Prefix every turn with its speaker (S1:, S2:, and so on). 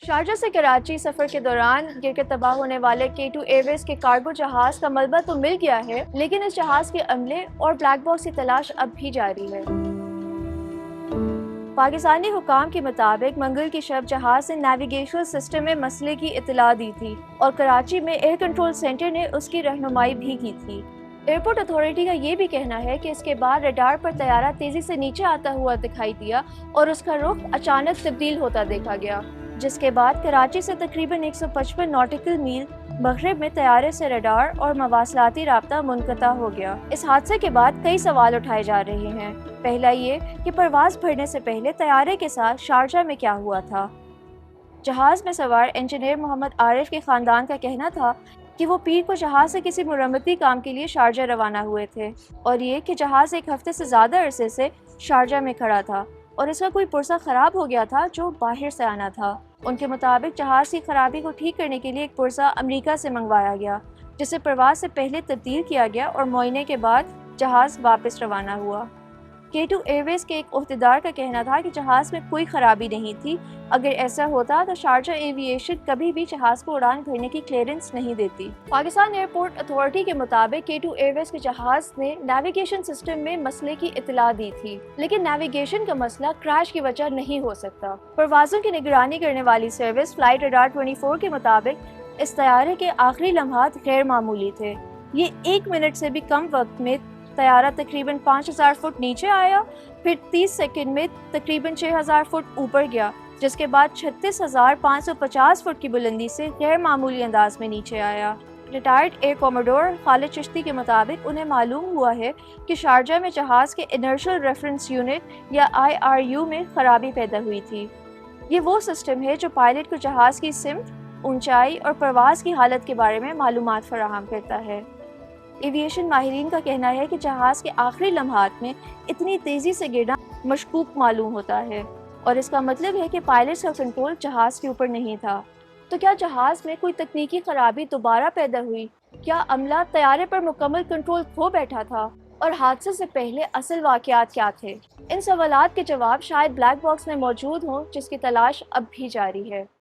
S1: Sharjah سے کراچی سفر کے دوران گر کر تباہ ہونے والے K2 ایئر ویز کے کارگو جہاز کا ملبہ تو مل گیا ہے، لیکن اس جہاز کے عملے اور بلیک باکس کی تلاش اب بھی جاری ہے۔ پاکستانی حکام کے مطابق منگل کی شب جہاز نے نیویگیشنل سسٹم میں مسئلے کی اطلاع دی تھی اور کراچی میں ایئر کنٹرول سینٹر نے اس کی رہنمائی بھی کی تھی۔ ایئرپورٹ اتھارٹی کا یہ بھی کہنا ہے کہ اس کے بعد ریڈار پر طیارہ تیزی سے نیچے آتا ہوا دکھائی دیا اور اس کا رخ اچانک تبدیل ہوتا دیکھا گیا، جس کے بعد کراچی سے تقریباً 155 ناٹیکل میل مغرب میں طیارے سے ریڈار اور مواصلاتی رابطہ منقطع ہو گیا۔ اس حادثے کے بعد کئی سوال اٹھائے جا رہے ہیں۔ پہلا یہ کہ پرواز بھرنے سے پہلے طیارے کے ساتھ شارجہ میں کیا ہوا تھا۔ جہاز میں سوار انجینئر محمد عارف کے خاندان کا کہنا تھا کہ وہ پیر کو جہاز سے کسی مرمتی کام کے لیے شارجہ روانہ ہوئے تھے، اور یہ کہ جہاز ایک ہفتے سے زیادہ عرصے سے شارجہ میں کھڑا تھا اور اس کا کوئی پرزہ خراب ہو گیا تھا جو باہر سے آنا تھا۔ ان کے مطابق جہاز کی خرابی کو ٹھیک کرنے کے لیے ایک پرزہ امریکہ سے منگوایا گیا، جسے پرواز سے پہلے تبدیل کیا گیا اور معائنے کے بعد جہاز واپس روانہ ہوا۔ K2 ایئر ویز کے ایک عہدیدار کا کہنا تھا کہ جہاز میں کوئی خرابی نہیں تھی۔ اگر ایسا ہوتا تو شارجہ ایوییشن کبھی بھی جہاز کو اڑان بھرنے کی کلیئرنس نہیں دیتی۔ پاکستان ایئرپورٹ اتھارٹی کے مطابق K2 ایئر ویز کے جہاز نے نیویگیشن سسٹم میں مسئلے کی اطلاع دی تھی، لیکن نیویگیشن کا مسئلہ کریش کی وجہ نہیں ہو سکتا۔ پروازوں کی نگرانی کرنے والی سروس فلائٹ ریڈار 24 کے مطابق اس طیارے کے آخری لمحات غیر معمولی تھے۔ یہ 1 منٹ سے بھی کم وقت میں طیارہ تقریباً 5000 فٹ نیچے آیا، پھر 30 سیکنڈ میں تقریباً 6000 فٹ اوپر گیا، جس کے بعد 36550 فٹ کی بلندی سے غیر معمولی انداز میں نیچے آیا۔ ریٹائرڈ ایئر کوموڈور خالد چشتی کے مطابق انہیں معلوم ہوا ہے کہ شارجہ میں جہاز کے انرشل ریفرنس یونٹ یا IRU میں خرابی پیدا ہوئی تھی۔ یہ وہ سسٹم ہے جو پائلٹ کو جہاز کی سمت، اونچائی اور پرواز کی حالت کے بارے میں معلومات فراہم کرتا ہے۔ ایوییشن ماہرین کا کہنا ہے کہ جہاز کے آخری لمحات میں اتنی تیزی سے گرنا مشکوک معلوم ہوتا ہے، اور اس کا مطلب ہے کہ پائلٹ کا کنٹرول جہاز کے اوپر نہیں تھا۔ تو کیا جہاز میں کوئی تکنیکی خرابی دوبارہ پیدا ہوئی؟ کیا عملہ طیارے پر مکمل کنٹرول کھو بیٹھا تھا؟ اور حادثے سے پہلے اصل واقعات کیا تھے؟ ان سوالات کے جواب شاید بلیک باکس میں موجود ہوں، جس کی تلاش اب بھی جاری ہے۔